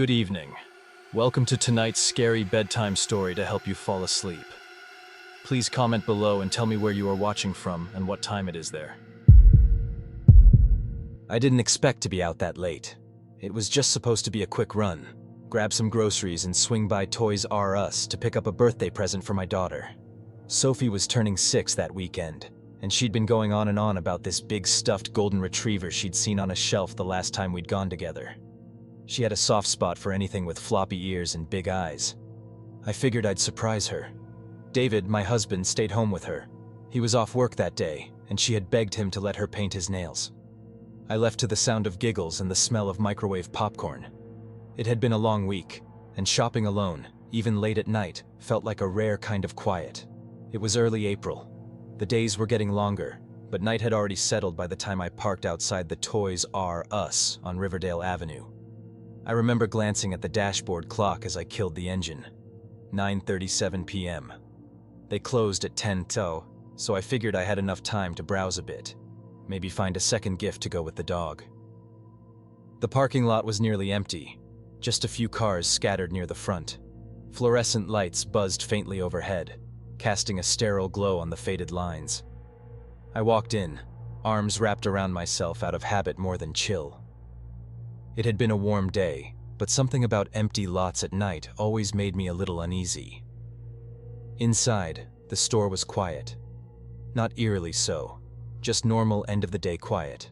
Good evening. Welcome to tonight's scary bedtime story to help you fall asleep. Please comment below and tell me where you are watching from and what time it is there. I didn't expect to be out that late. It was just supposed to be a quick run, grab some groceries and swing by Toys R Us to pick up a birthday present for my daughter. Sophie was turning 6 that weekend, and she'd been going on and on about this big stuffed golden retriever she'd seen on a shelf the last time we'd gone together. She had a soft spot for anything with floppy ears and big eyes. I figured I'd surprise her. David, my husband, stayed home with her. He was off work that day, and she had begged him to let her paint his nails. I left to the sound of giggles and the smell of microwave popcorn. It had been a long week, and shopping alone, even late at night, felt like a rare kind of quiet. It was early April. The days were getting longer, but night had already settled by the time I parked outside the Toys R Us on Riverdale Avenue. I remember glancing at the dashboard clock as I killed the engine. 9:37 p.m. They closed at 10:00, so I figured I had enough time to browse a bit, maybe find a second gift to go with the dog. The parking lot was nearly empty, just a few cars scattered near the front. Fluorescent lights buzzed faintly overhead, casting a sterile glow on the faded lines. I walked in, arms wrapped around myself out of habit more than chill. It had been a warm day, but something about empty lots at night always made me a little uneasy. Inside, the store was quiet. Not eerily so, just normal end-of-the-day quiet.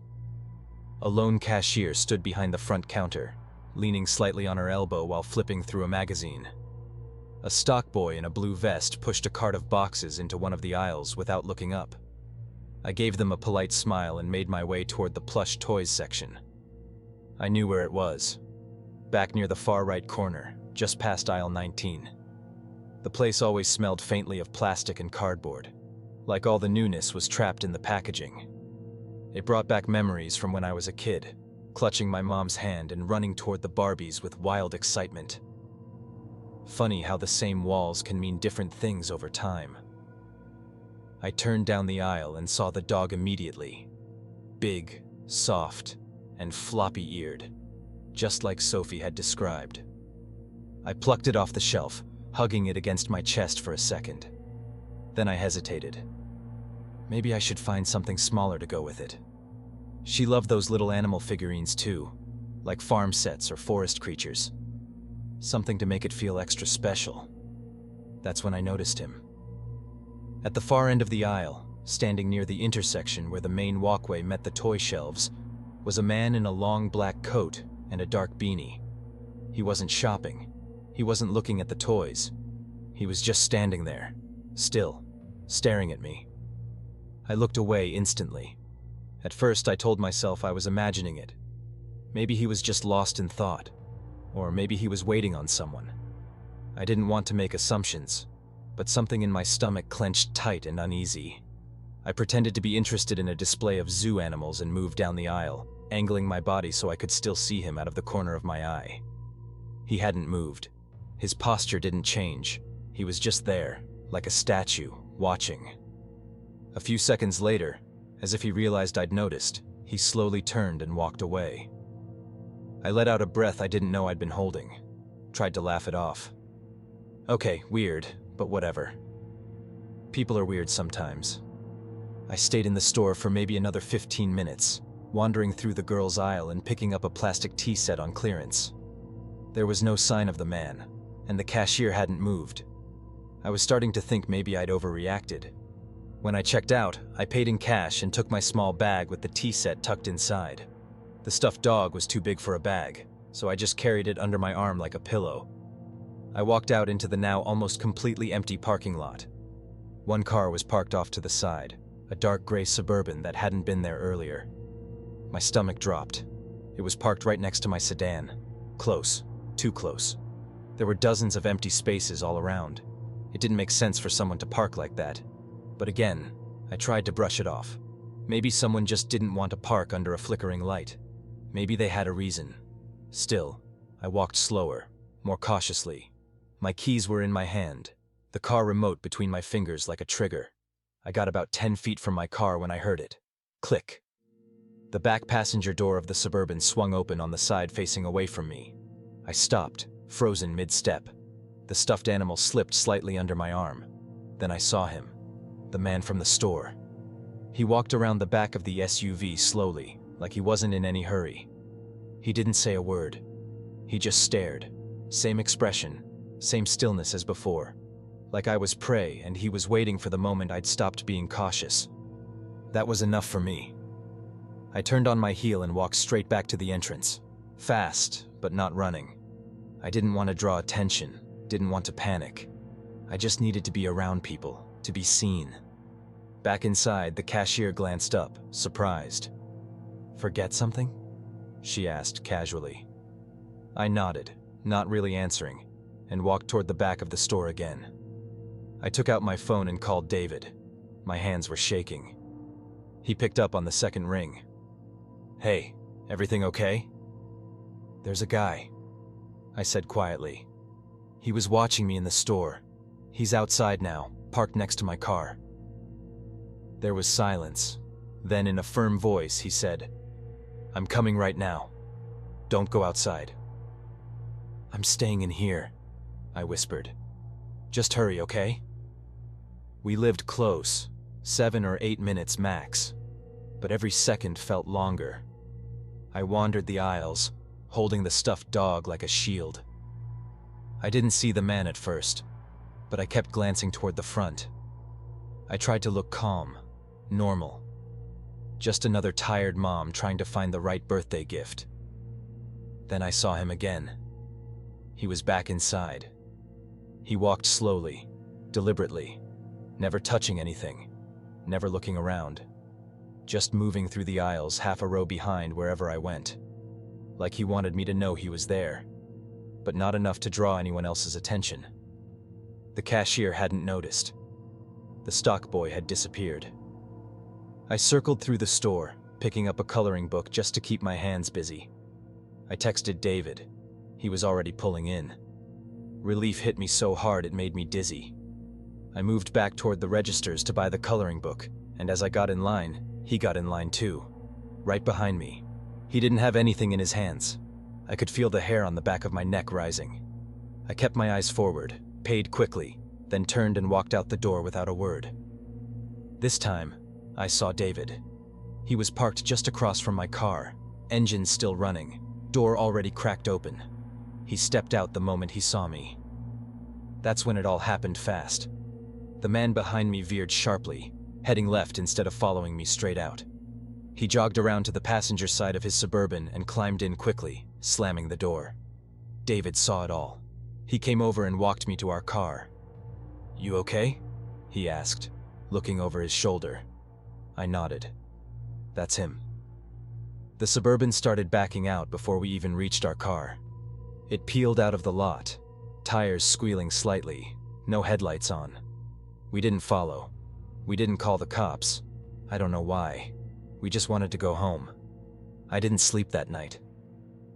A lone cashier stood behind the front counter, leaning slightly on her elbow while flipping through a magazine. A stock boy in a blue vest pushed a cart of boxes into one of the aisles without looking up. I gave them a polite smile and made my way toward the plush toys section. I knew where it was. Back near the far right corner, just past aisle 19. The place always smelled faintly of plastic and cardboard, like all the newness was trapped in the packaging. It brought back memories from when I was a kid, clutching my mom's hand and running toward the Barbies with wild excitement. Funny how the same walls can mean different things over time. I turned down the aisle and saw the dog immediately. Big, soft, and floppy-eared, just like Sophie had described. I plucked it off the shelf, hugging it against my chest for a second. Then I hesitated. Maybe I should find something smaller to go with it. She loved those little animal figurines too, like farm sets or forest creatures. Something to make it feel extra special. That's when I noticed him. At the far end of the aisle, standing near the intersection where the main walkway met the toy shelves, was a man in a long black coat and a dark beanie. He wasn't shopping. He wasn't looking at the toys. He was just standing there, still, staring at me. I looked away instantly. At first, I told myself I was imagining it. Maybe he was just lost in thought, or maybe he was waiting on someone. I didn't want to make assumptions, but something in my stomach clenched tight and uneasy. I pretended to be interested in a display of zoo animals and moved down the aisle, angling my body so I could still see him out of the corner of my eye. He hadn't moved. His posture didn't change. He was just there, like a statue, watching. A few seconds later, as if he realized I'd noticed, he slowly turned and walked away. I let out a breath I didn't know I'd been holding. Tried to laugh it off. Okay, weird, but whatever. People are weird sometimes. I stayed in the store for maybe another 15 minutes, wandering through the girls' aisle and picking up a plastic tea set on clearance. There was no sign of the man, and the cashier hadn't moved. I was starting to think maybe I'd overreacted. When I checked out, I paid in cash and took my small bag with the tea set tucked inside. The stuffed dog was too big for a bag, so I just carried it under my arm like a pillow. I walked out into the now almost completely empty parking lot. One car was parked off to the side, a dark gray Suburban that hadn't been there earlier. My stomach dropped. It was parked right next to my sedan. Close. Too close. There were dozens of empty spaces all around. It didn't make sense for someone to park like that. But again, I tried to brush it off. Maybe someone just didn't want to park under a flickering light. Maybe they had a reason. Still, I walked slower, more cautiously. My keys were in my hand, the car remote between my fingers like a trigger. I got about 10 feet from my car when I heard it. Click. The back passenger door of the Suburban swung open on the side facing away from me. I stopped, frozen mid-step. The stuffed animal slipped slightly under my arm. Then I saw him, the man from the store. He walked around the back of the SUV slowly, like he wasn't in any hurry. He didn't say a word. He just stared. Same expression, same stillness as before. Like I was prey and he was waiting for the moment I'd stopped being cautious. That was enough for me. I turned on my heel and walked straight back to the entrance. Fast, but not running. I didn't want to draw attention, didn't want to panic. I just needed to be around people, to be seen. Back inside, the cashier glanced up, surprised. "Forget something?" she asked casually. I nodded, not really answering, and walked toward the back of the store again. I took out my phone and called David. My hands were shaking. He picked up on the second ring. "Hey, everything okay?" "There's a guy," I said quietly. "He was watching me in the store. He's outside now, parked next to my car." There was silence. Then in a firm voice he said, "I'm coming right now. Don't go outside." "I'm staying in here," I whispered. "Just hurry, okay?" We lived close, 7 or 8 minutes max, but every second felt longer. I wandered the aisles, holding the stuffed dog like a shield. I didn't see the man at first, but I kept glancing toward the front. I tried to look calm, normal. Just another tired mom trying to find the right birthday gift. Then I saw him again. He was back inside. He walked slowly, deliberately, never touching anything, never looking around. Just moving through the aisles half a row behind wherever I went. Like he wanted me to know he was there, but not enough to draw anyone else's attention. The cashier hadn't noticed. The stock boy had disappeared. I circled through the store, picking up a coloring book just to keep my hands busy. I texted David. He was already pulling in. Relief hit me so hard it made me dizzy. I moved back toward the registers to buy the coloring book, and as I got in line, he got in line too, right behind me. He didn't have anything in his hands. I could feel the hair on the back of my neck rising. I kept my eyes forward, paid quickly, then turned and walked out the door without a word. This time, I saw David. He was parked just across from my car, engine still running, door already cracked open. He stepped out the moment he saw me. That's when it all happened fast. The man behind me veered sharply, heading left instead of following me straight out. He jogged around to the passenger side of his Suburban and climbed in quickly, slamming the door. David saw it all. He came over and walked me to our car. "You okay?" he asked, looking over his shoulder. I nodded. "That's him." The Suburban started backing out before we even reached our car. It peeled out of the lot, tires squealing slightly, no headlights on. We didn't follow. We didn't call the cops. I don't know why. We just wanted to go home. I didn't sleep that night.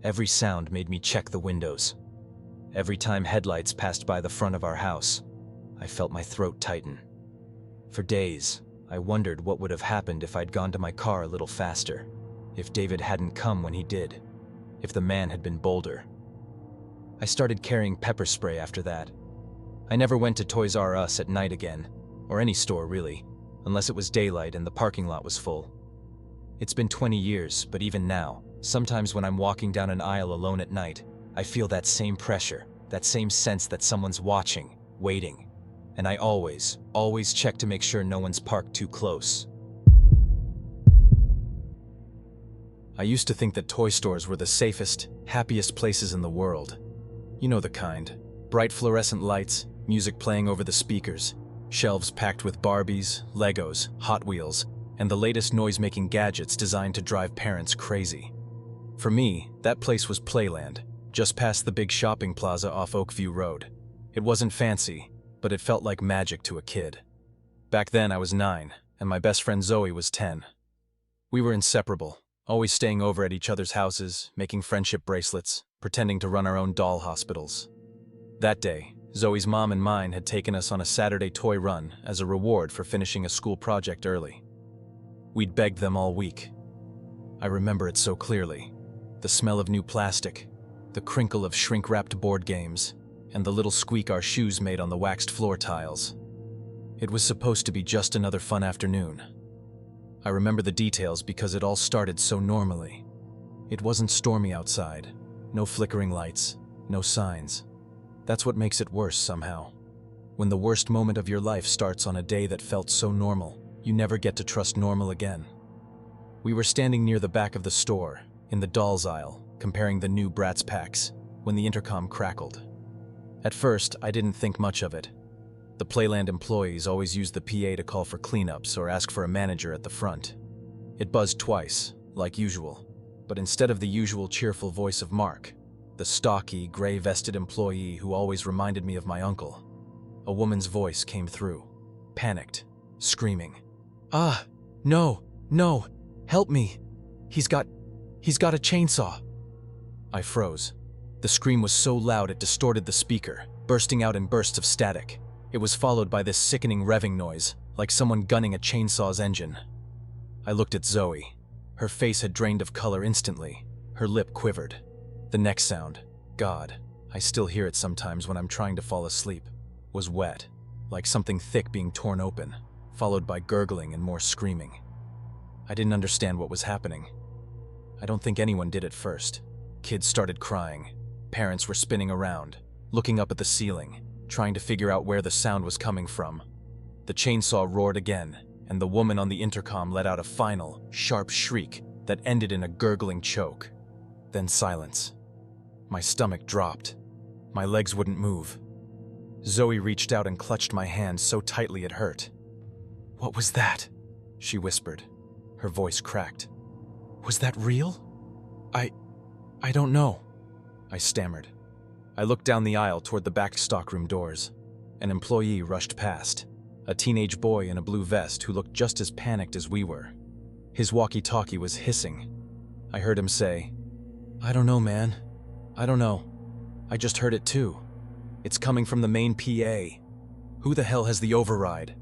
Every sound made me check the windows. Every time headlights passed by the front of our house, I felt my throat tighten. For days, I wondered what would have happened if I'd gone to my car a little faster, if David hadn't come when he did, if the man had been bolder. I started carrying pepper spray after that. I never went to Toys R Us at night again, or any store really, unless it was daylight and the parking lot was full. It's been 20 years, but even now, sometimes when I'm walking down an aisle alone at night, I feel that same pressure, that same sense that someone's watching, waiting. And I always check to make sure no one's parked too close. I used to think that toy stores were the safest, happiest places in the world. You know the kind. Bright fluorescent lights, music playing over the speakers, shelves packed with Barbies, Legos, Hot Wheels, and the latest noise-making gadgets designed to drive parents crazy. For me, that place was Playland, just past the big shopping plaza off Oakview Road. It wasn't fancy, but it felt like magic to a kid. Back then I was 9, and my best friend Zoe was 10. We were inseparable, always staying over at each other's houses, making friendship bracelets, pretending to run our own doll hospitals. That day, Zoe's mom and mine had taken us on a Saturday toy run as a reward for finishing a school project early. We'd begged them all week. I remember it so clearly. The smell of new plastic, the crinkle of shrink-wrapped board games, and the little squeak our shoes made on the waxed floor tiles. It was supposed to be just another fun afternoon. I remember the details because it all started so normally. It wasn't stormy outside, no flickering lights, no signs. That's what makes it worse somehow. When the worst moment of your life starts on a day that felt so normal, you never get to trust normal again. We were standing near the back of the store, in the dolls aisle, comparing the new Bratz packs, when the intercom crackled. At first, I didn't think much of it. The Playland employees always used the PA to call for cleanups or ask for a manager at the front. It buzzed twice, like usual, but instead of the usual cheerful voice of Mark, the stocky, gray-vested employee who always reminded me of my uncle, a woman's voice came through, panicked, screaming, "Ah, no, no, help me. He's got a chainsaw." I froze. The scream was so loud it distorted the speaker, bursting out in bursts of static. It was followed by this sickening revving noise, like someone gunning a chainsaw's engine. I looked at Zoe. Her face had drained of color instantly. Her lip quivered. The next sound, God, I still hear it sometimes when I'm trying to fall asleep, was wet, like something thick being torn open, followed by gurgling and more screaming. I didn't understand what was happening. I don't think anyone did at first. Kids started crying. Parents were spinning around, looking up at the ceiling, trying to figure out where the sound was coming from. The chainsaw roared again, and the woman on the intercom let out a final, sharp shriek that ended in a gurgling choke. Then silence. My stomach dropped. My legs wouldn't move. Zoe reached out and clutched my hand so tightly it hurt. "What was that?" she whispered. Her voice cracked. "Was that real?" I don't know," I stammered. I looked down the aisle toward the back stockroom doors. An employee rushed past, a teenage boy in a blue vest who looked just as panicked as we were. His walkie-talkie was hissing. I heard him say, "I don't know, man. I don't know. I just heard it too. It's coming from the main PA. Who the hell has the override?"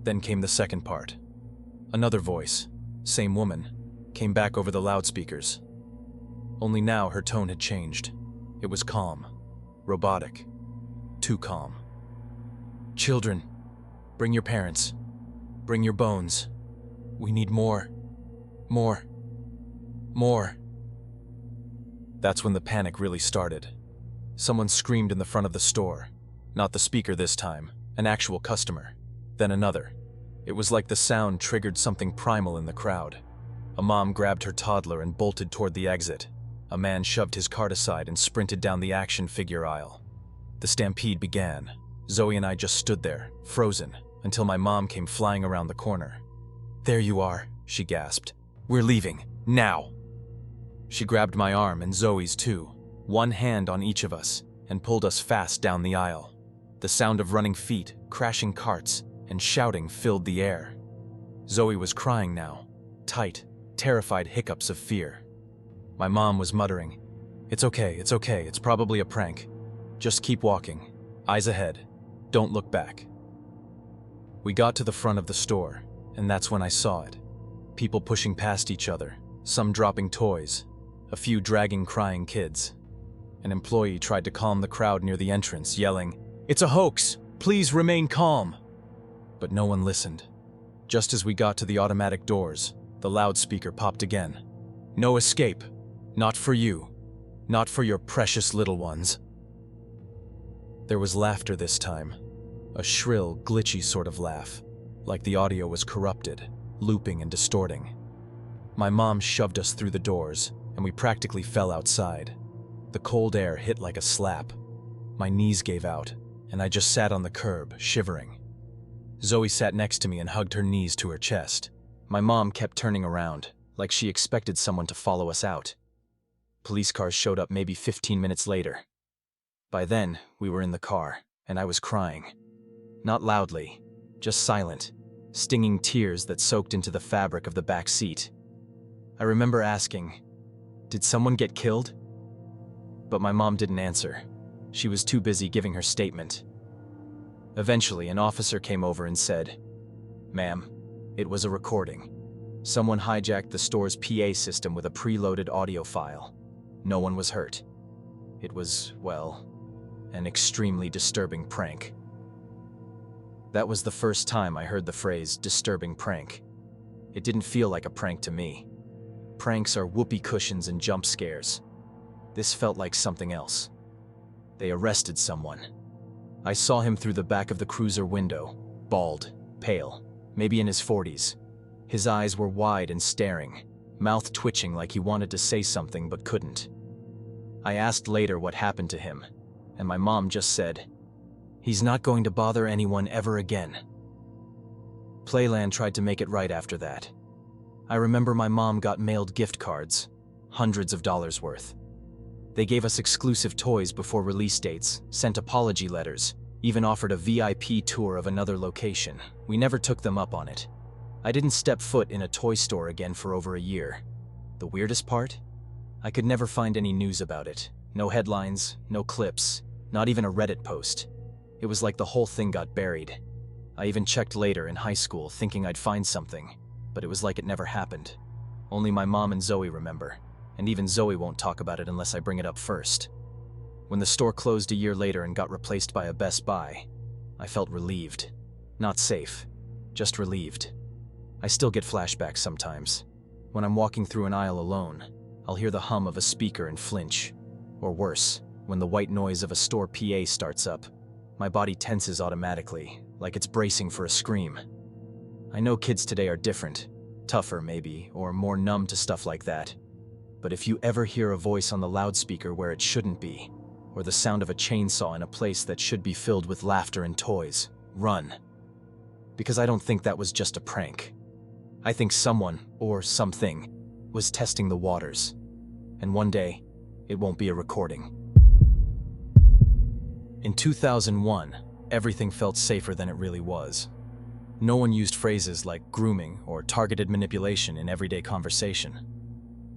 Then came the second part. Another voice, same woman, came back over the loudspeakers. Only now her tone had changed. It was calm, robotic, too calm. "Children, bring your parents. Bring your bones. We need more. More. More." That's when the panic really started. Someone screamed in the front of the store. Not the speaker this time, an actual customer. Then another. It was like the sound triggered something primal in the crowd. A mom grabbed her toddler and bolted toward the exit. A man shoved his cart aside and sprinted down the action figure aisle. The stampede began. Zoe and I just stood there, frozen, until my mom came flying around the corner. "There you are," she gasped. "We're leaving, now." She grabbed my arm and Zoe's too, one hand on each of us, and pulled us fast down the aisle. The sound of running feet, crashing carts, and shouting filled the air. Zoe was crying now, tight, terrified hiccups of fear. My mom was muttering, it's okay, it's probably a prank. Just keep walking, eyes ahead, don't look back." We got to the front of the store, and that's when I saw it. People pushing past each other, some dropping toys, a few dragging crying kids. An employee tried to calm the crowd near the entrance, yelling, "It's a hoax! Please remain calm!" But no one listened. Just as we got to the automatic doors, the loudspeaker popped again. "No escape. Not for you. Not for your precious little ones." There was laughter this time. A shrill, glitchy sort of laugh, like the audio was corrupted, looping and distorting. My mom shoved us through the doors, and we practically fell outside. The cold air hit like a slap. My knees gave out, and I just sat on the curb, shivering. Zoe sat next to me and hugged her knees to her chest. My mom kept turning around, like she expected someone to follow us out. Police cars showed up maybe 15 minutes later. By then, we were in the car, and I was crying. Not loudly, just silent, stinging tears that soaked into the fabric of the back seat. I remember asking, "Did someone get killed?" But my mom didn't answer. She was too busy giving her statement. Eventually, an officer came over and said, "Ma'am, it was a recording. Someone hijacked the store's PA system with a preloaded audio file. No one was hurt. It was, well, an extremely disturbing prank. That was the first time I heard the phrase disturbing prank. It didn't feel like a prank to me. Pranks are whoopee cushions and jump scares. This felt like something else. They arrested someone. I saw him through the back of the cruiser window, bald, pale, maybe in his 40s. His eyes were wide and staring, mouth twitching like he wanted to say something but couldn't. I asked later what happened to him, and my mom just said, "He's not going to bother anyone ever again." Playland tried to make it right after that. I remember my mom got mailed gift cards, hundreds of dollars worth. They gave us exclusive toys before release dates, sent apology letters, even offered a VIP tour of another location. We never took them up on it. I didn't step foot in a toy store again for over a year. The weirdest part? I could never find any news about it. No headlines, no clips, not even a Reddit post. It was like the whole thing got buried. I even checked later in high school thinking I'd find something, but it was like it never happened. Only my mom and Zoe remember, and even Zoe won't talk about it unless I bring it up first. When the store closed a year later and got replaced by a Best Buy, I felt relieved. Not safe, just relieved. I still get flashbacks sometimes. When I'm walking through an aisle alone, I'll hear the hum of a speaker and flinch. Or worse, when the white noise of a store PA starts up, my body tenses automatically, like it's bracing for a scream. I know kids today are different, tougher maybe, or more numb to stuff like that. But if you ever hear a voice on the loudspeaker where it shouldn't be, or the sound of a chainsaw in a place that should be filled with laughter and toys, run. Because I don't think that was just a prank. I think someone, or something, was testing the waters. And one day, it won't be a recording. In 2001, everything felt safer than it really was. No one used phrases like grooming or targeted manipulation in everyday conversation.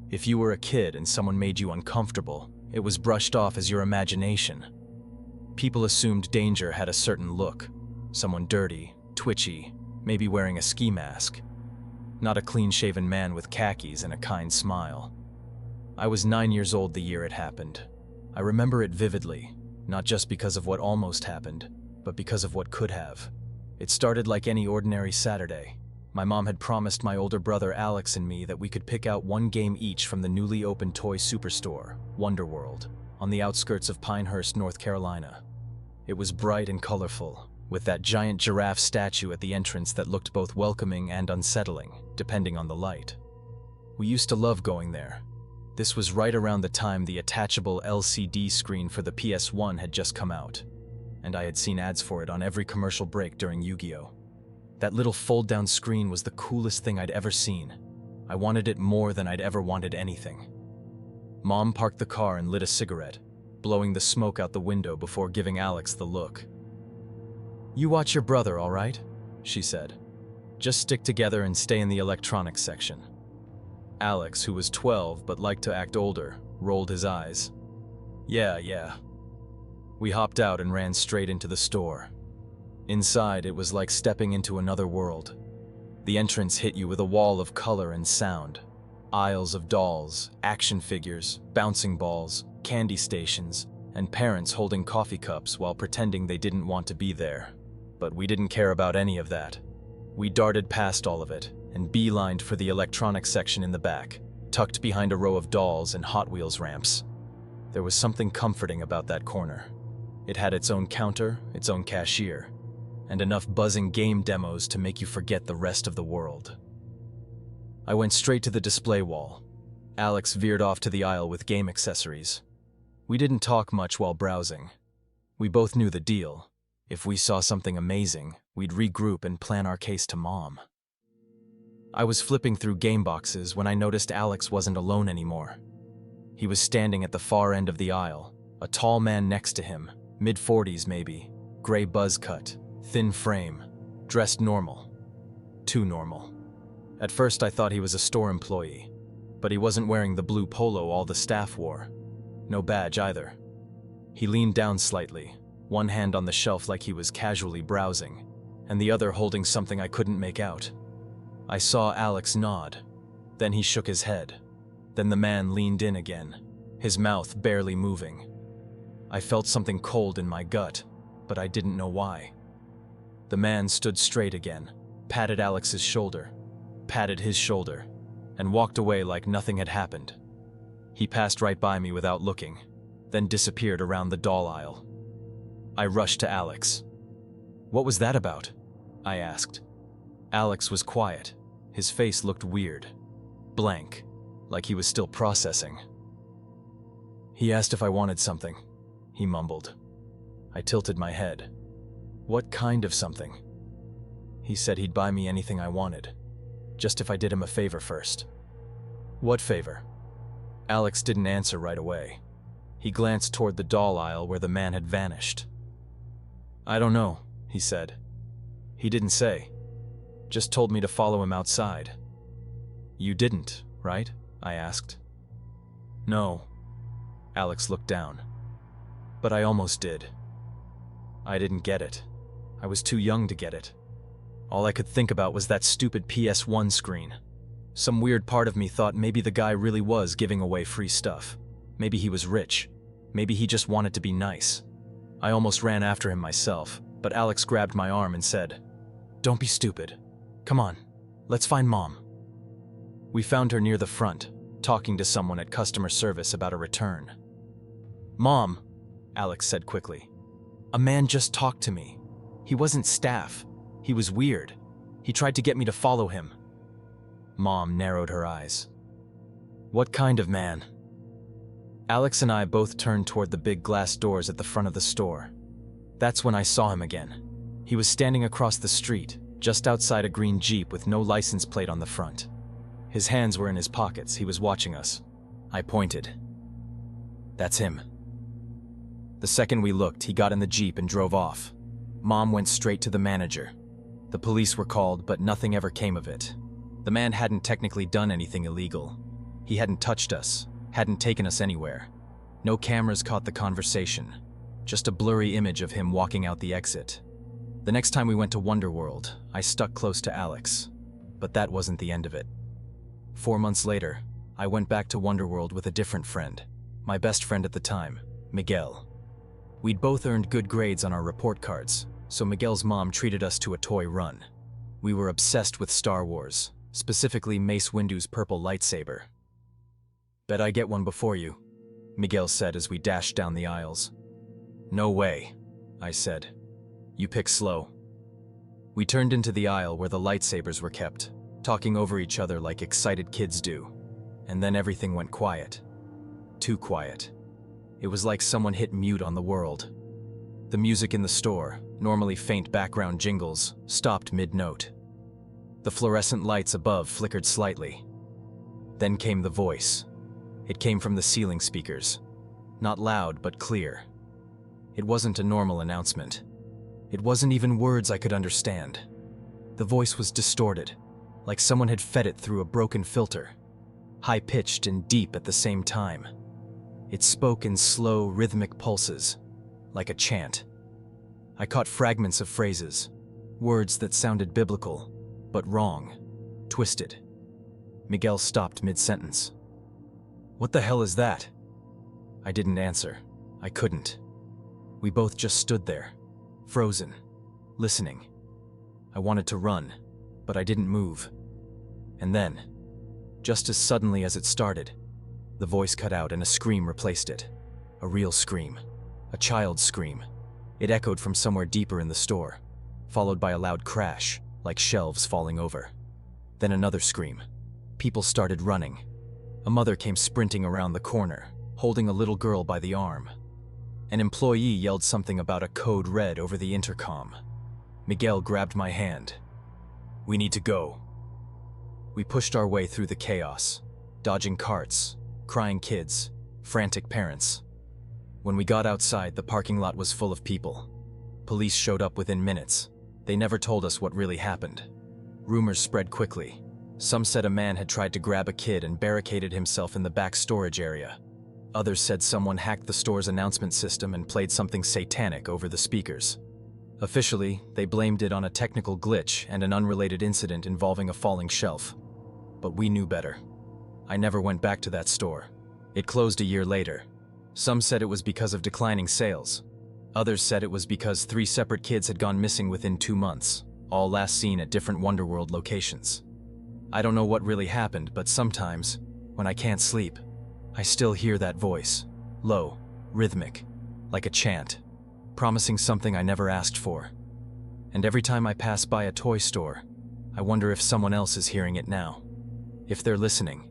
If you were a kid and someone made you uncomfortable, it was brushed off as your imagination. People assumed danger had a certain look, someone dirty, twitchy, maybe wearing a ski mask. Not a clean-shaven man with khakis and a kind smile. I was 9 years old the year it happened. I remember it vividly, not just because of what almost happened, but because of what could have. It started like any ordinary Saturday. My mom had promised my older brother Alex and me that we could pick out one game each from the newly opened toy superstore, Wonderorld, on the outskirts of Pinehurst, North Carolina. It was bright and colorful, with that giant giraffe statue at the entrance that looked both welcoming and unsettling, depending on the light. We used to love going there. This was right around the time the attachable LCD screen for the PS1 had just come out, and I had seen ads for it on every commercial break during Yu-Gi-Oh! That little fold-down screen was the coolest thing I'd ever seen. I wanted it more than I'd ever wanted anything. Mom parked the car and lit a cigarette, blowing the smoke out the window before giving Alex the look. "You watch your brother, all right?" she said. "Just stick together and stay in the electronics section." Alex, who was 12 but liked to act older, rolled his eyes. Yeah. We hopped out and ran straight into the store. Inside, it was like stepping into another world. The entrance hit you with a wall of color and sound. Aisles of dolls, action figures, bouncing balls, candy stations, and parents holding coffee cups while pretending they didn't want to be there. But we didn't care about any of that. We darted past all of it and beelined for the electronics section in the back, tucked behind a row of dolls and Hot Wheels ramps. There was something comforting about that corner. It had its own counter, its own cashier, and enough buzzing game demos to make you forget the rest of the world. I went straight to the display wall. Alex veered off to the aisle with game accessories. We didn't talk much while browsing. We both knew the deal. If we saw something amazing, we'd regroup and plan our case to Mom. I was flipping through game boxes when I noticed Alex wasn't alone anymore. He was standing at the far end of the aisle, a tall man next to him, mid-40s maybe, gray buzz cut, thin frame, dressed normal. Too normal. At first I thought he was a store employee, but he wasn't wearing the blue polo all the staff wore. No badge either. He leaned down slightly, one hand on the shelf like he was casually browsing, and the other holding something I couldn't make out. I saw Alex nod. Then he shook his head. Then the man leaned in again, his mouth barely moving. I felt something cold in my gut, but I didn't know why. The man stood straight again, patted Alex's shoulder, patted his shoulder, and walked away like nothing had happened. He passed right by me without looking, then disappeared around the doll aisle. I rushed to Alex. "What was that about?" I asked. Alex was quiet. His face looked weird, blank, like he was still processing. "He asked if I wanted something," he mumbled. I tilted my head. "What kind of something?" "He said he'd buy me anything I wanted, just if I did him a favor first." "What favor?" Alex didn't answer right away. He glanced toward the doll aisle where the man had vanished. "I don't know," he said. "He didn't say. Just told me to follow him outside." "You didn't, right?" I asked. "No." Alex looked down. "But I almost did. I didn't get it. I was too young to get it. All I could think about was that stupid PS1 screen. Some weird part of me thought maybe the guy really was giving away free stuff. Maybe he was rich. Maybe he just wanted to be nice. I almost ran after him myself, but Alex grabbed my arm and said, "Don't be stupid. Come on, let's find Mom." We found her near the front, talking to someone at customer service about a return. "Mom," Alex said quickly. "A man just talked to me. He wasn't staff. He was weird. He tried to get me to follow him." Mom narrowed her eyes. "What kind of man?" Alex and I both turned toward the big glass doors at the front of the store. That's when I saw him again. He was standing across the street, just outside a green Jeep with no license plate on the front. His hands were in his pockets. He was watching us. I pointed. "That's him." The second we looked, he got in the Jeep and drove off. Mom went straight to the manager. The police were called, but nothing ever came of it. The man hadn't technically done anything illegal. He hadn't touched us, hadn't taken us anywhere. No cameras caught the conversation, just a blurry image of him walking out the exit. The next time we went to Wonderworld, I stuck close to Alex, but that wasn't the end of it. 4 months later, I went back to Wonderworld with a different friend, my best friend at the time, Miguel. We'd both earned good grades on our report cards, so Miguel's mom treated us to a toy run. We were obsessed with Star Wars, specifically Mace Windu's purple lightsaber. "Bet I get one before you," Miguel said as we dashed down the aisles. "No way," I said. "You pick slow." We turned into the aisle where the lightsabers were kept, talking over each other like excited kids do. And then everything went quiet. Too quiet. It was like someone hit mute on the world. The music in the store, normally faint background jingles, stopped mid-note. The fluorescent lights above flickered slightly. Then came the voice. It came from the ceiling speakers. Not loud, but clear. It wasn't a normal announcement. It wasn't even words I could understand. The voice was distorted, like someone had fed it through a broken filter, high-pitched and deep at the same time. It spoke in slow, rhythmic pulses, like a chant. I caught fragments of phrases, words that sounded biblical, but wrong, twisted. Miguel stopped mid-sentence. "What the hell is that?" I didn't answer. I couldn't. We both just stood there, frozen, listening. I wanted to run, but I didn't move. And then, just as suddenly as it started, the voice cut out and a scream replaced it. A real scream. A child's scream. It echoed from somewhere deeper in the store, followed by a loud crash, like shelves falling over. Then another scream. People started running. A mother came sprinting around the corner, holding a little girl by the arm. An employee yelled something about a code red over the intercom. Miguel grabbed my hand. "We need to go." We pushed our way through the chaos, dodging carts, crying kids, frantic parents. When we got outside, the parking lot was full of people. Police showed up within minutes. They never told us what really happened. Rumors spread quickly. Some said a man had tried to grab a kid and barricaded himself in the back storage area. Others said someone hacked the store's announcement system and played something satanic over the speakers. Officially, they blamed it on a technical glitch and an unrelated incident involving a falling shelf. But we knew better. I never went back to that store. It closed a year later. Some said it was because of declining sales. Others said it was because 3 separate kids had gone missing within 2 months, all last seen at different Wonderworld locations. I don't know what really happened, but sometimes, when I can't sleep, I still hear that voice, low, rhythmic, like a chant, promising something I never asked for. And every time I pass by a toy store, I wonder if someone else is hearing it now, if they're listening,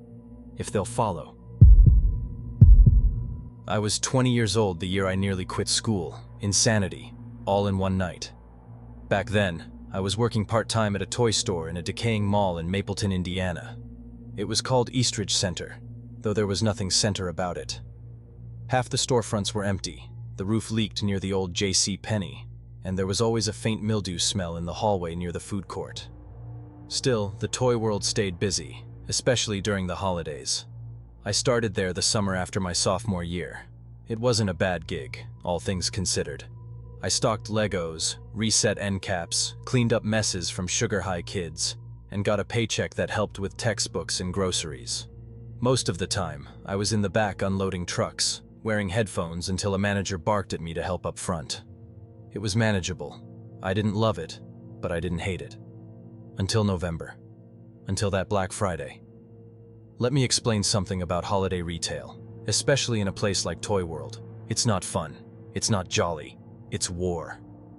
if they'll follow. I was 20 years old the year I nearly quit school, insanity, all in one night. Back then, I was working part-time at a toy store in a decaying mall in Mapleton, Indiana. It was called Eastridge Center, though there was nothing center about it. Half the storefronts were empty, the roof leaked near the old J.C. Penney, and there was always a faint mildew smell in the hallway near the food court. Still, the toy world stayed busy, especially during the holidays. I started there the summer after my sophomore year. It wasn't a bad gig, all things considered. I stocked Legos, reset end caps, cleaned up messes from sugar-high kids, and got a paycheck that helped with textbooks and groceries. Most of the time, I was in the back unloading trucks, wearing headphones until a manager barked at me to help up front. It was manageable. I didn't love it, but I didn't hate it. Until November. Until that Black Friday. Let me explain something about holiday retail, especially in a place like Toy World. It's not fun. It's not jolly. It's war.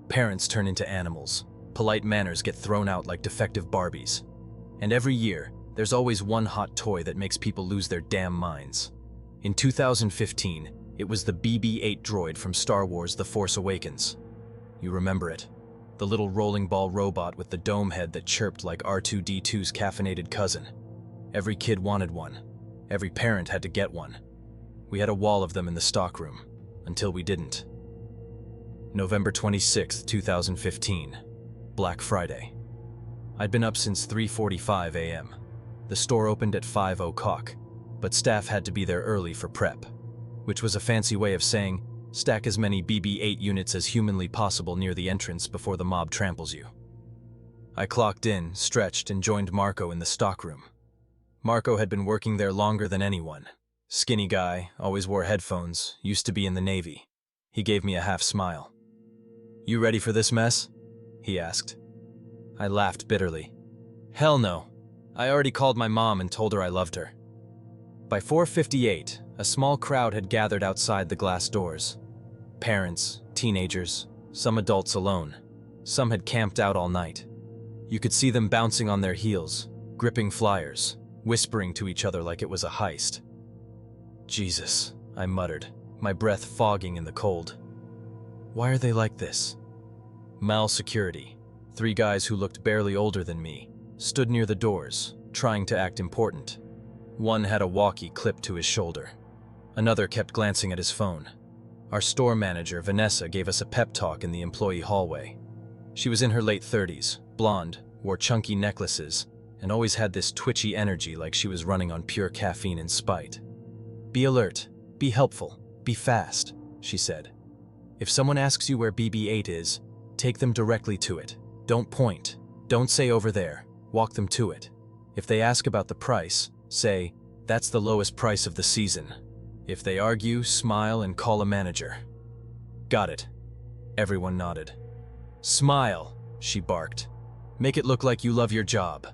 Parents turn into animals. Polite manners get thrown out like defective Barbies. And every year, there's always one hot toy that makes people lose their damn minds. In 2015, it was the BB-8 droid from Star Wars: The Force Awakens. You remember it? The little rolling ball robot with the dome head that chirped like R2-D2's caffeinated cousin. Every kid wanted one. Every parent had to get one. We had a wall of them in the stockroom, until we didn't. November 26, 2015. Black Friday. I'd been up since 3:45 a.m. The store opened at 5 o'clock, but staff had to be there early for prep, which was a fancy way of saying, stack as many BB-8 units as humanly possible near the entrance before the mob tramples you. I clocked in, stretched, and joined Marco in the stockroom. Marco had been working there longer than anyone. Skinny guy, always wore headphones, used to be in the Navy. He gave me a half smile. "You ready for this mess?" he asked. I laughed bitterly. "Hell no. I already called my mom and told her I loved her." By 4:58, a small crowd had gathered outside the glass doors. Parents, teenagers, some adults alone. Some had camped out all night. You could see them bouncing on their heels, gripping flyers, whispering to each other like it was a heist. Jesus, I muttered, my breath fogging in the cold. Why are they like this? Mal security, 3 guys who looked barely older than me, stood near the doors, trying to act important. One had a walkie clipped to his shoulder. Another kept glancing at his phone. Our store manager, Vanessa, gave us a pep talk in the employee hallway. She was in her late 30s, blonde, wore chunky necklaces, and always had this twitchy energy like she was running on pure caffeine and spite. "Be alert, be helpful, be fast," she said. "If someone asks you where BB-8 is, take them directly to it. Don't point. Don't say over there. Walk them to it. If they ask about the price, say, that's the lowest price of the season. If they argue, smile and call a manager." "Got it." Everyone nodded. "Smile," she barked. "Make it look like you love your job."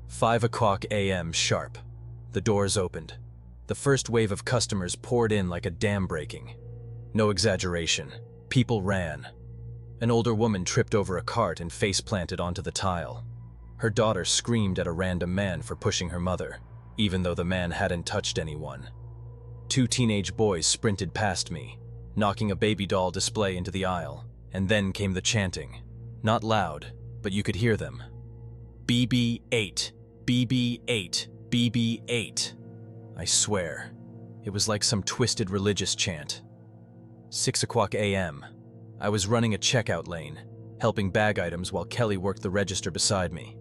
5 o'clock a.m. sharp. The doors opened. The first wave of customers poured in like a dam breaking. No exaggeration. People ran. An older woman tripped over a cart and face-planted onto the tile. Her daughter screamed at a random man for pushing her mother, even though the man hadn't touched anyone. 2 teenage boys sprinted past me, knocking a baby doll display into the aisle, and then came the chanting. Not loud, but you could hear them. BB-8, BB-8, BB-8. I swear, it was like some twisted religious chant. 6 o'clock a.m. I was running a checkout lane, helping bag items while Kelly worked the register beside me.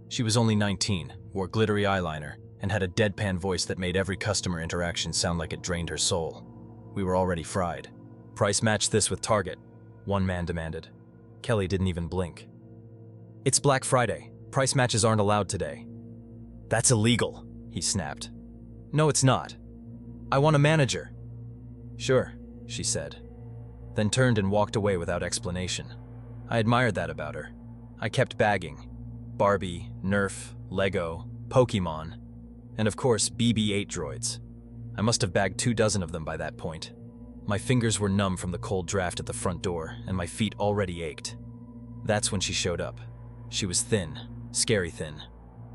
She was only 19, wore glittery eyeliner, and had a deadpan voice that made every customer interaction sound like it drained her soul. We were already fried. "Price match this with Target," one man demanded. Kelly didn't even blink. "It's Black Friday. Price matches aren't allowed today." "That's illegal," he snapped. "No, it's not. I want a manager." "Sure," she said, then turned and walked away without explanation. I admired that about her. I kept bagging. Barbie, Nerf, Lego, Pokemon, and of course BB-8 droids. I must have bagged 24 of them by that point. My fingers were numb from the cold draft at the front door, and my feet already ached. That's when she showed up. She was thin, scary thin,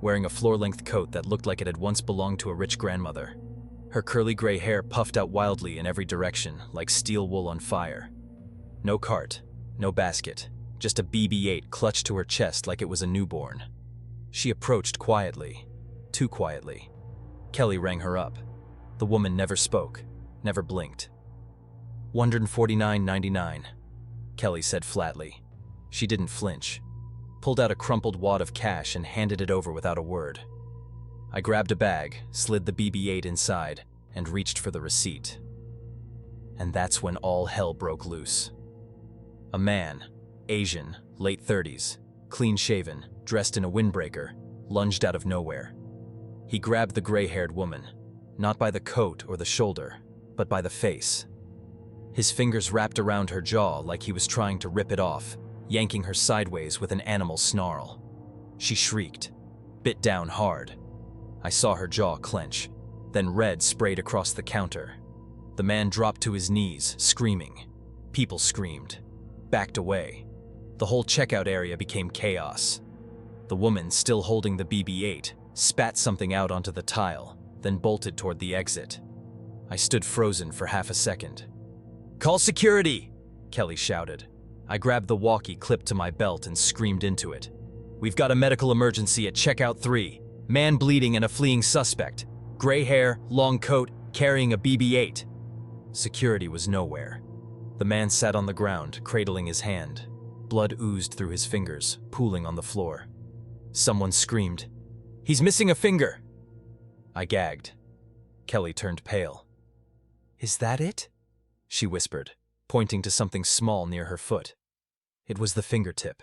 wearing a floor-length coat that looked like it had once belonged to a rich grandmother. Her curly gray hair puffed out wildly in every direction, like steel wool on fire. No cart, no basket, just a BB-8 clutched to her chest like it was a newborn. She approached quietly, too quietly. Kelly rang her up. The woman never spoke, never blinked. $149.99, Kelly said flatly. She didn't flinch, pulled out a crumpled wad of cash and handed it over without a word. I grabbed a bag, slid the BB-8 inside, and reached for the receipt. And that's when all hell broke loose. A man, Asian, late 30s, clean-shaven, dressed in a windbreaker, lunged out of nowhere. He grabbed the gray-haired woman, not by the coat or the shoulder, but by the face. His fingers wrapped around her jaw like he was trying to rip it off, yanking her sideways with an animal snarl. She shrieked, bit down hard. I saw her jaw clench, then red sprayed across the counter. The man dropped to his knees, screaming. People screamed, backed away. The whole checkout area became chaos. The woman, still holding the BB-8, spat something out onto the tile, then bolted toward the exit. I stood frozen for half a second. "Call security!" Kelly shouted. I grabbed the walkie clipped to my belt and screamed into it. "We've got a medical emergency at checkout 3. Man bleeding and a fleeing suspect. Gray hair, long coat, carrying a BB-8. Security was nowhere. The man sat on the ground, cradling his hand. Blood oozed through his fingers, pooling on the floor. Someone screamed, "He's missing a finger!" I gagged. Kelly turned pale. "Is that it?" she whispered, pointing to something small near her foot. It was the fingertip.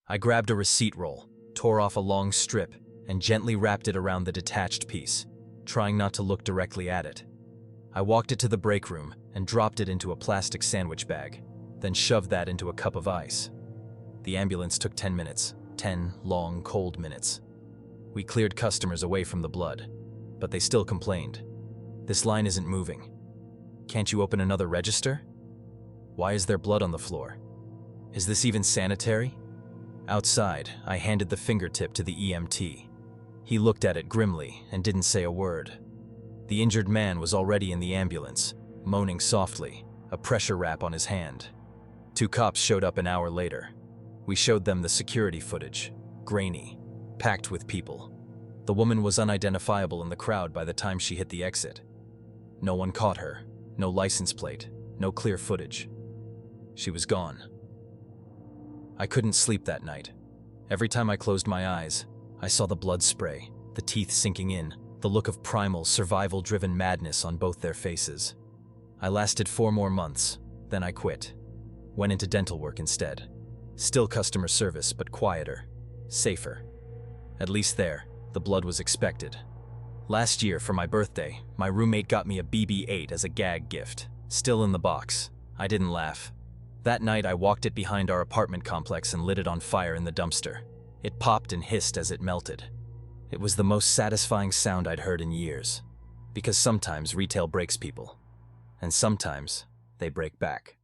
I grabbed a receipt roll, tore off a long strip, and gently wrapped it around the detached piece, trying not to look directly at it. I walked it to the break room and dropped it into a plastic sandwich bag, then shoved that into a cup of ice. The ambulance took 10 minutes, 10 long, cold minutes. We cleared customers away from the blood, but they still complained. "This line isn't moving. Can't you open another register? Why is there blood on the floor? Is this even sanitary?" Outside, I handed the fingertip to the EMT. He looked at it grimly and didn't say a word. The injured man was already in the ambulance, moaning softly, a pressure wrap on his hand. 2 cops showed up an hour later. We showed them the security footage, grainy, packed with people. The woman was unidentifiable in the crowd by the time she hit the exit. No one caught her, no license plate, no clear footage. She was gone. I couldn't sleep that night. Every time I closed my eyes, I saw the blood spray, the teeth sinking in, the look of primal, survival-driven madness on both their faces. I lasted 4 more months, then I quit. Went into dental work instead. Still customer service, but quieter, safer. At least there, the blood was expected. Last year, for my birthday, my roommate got me a BB-8 as a gag gift, still in the box. I didn't laugh. That night, I walked it behind our apartment complex and lit it on fire in the dumpster. It popped and hissed as it melted. It was the most satisfying sound I'd heard in years, because sometimes retail breaks people, and sometimes they break back.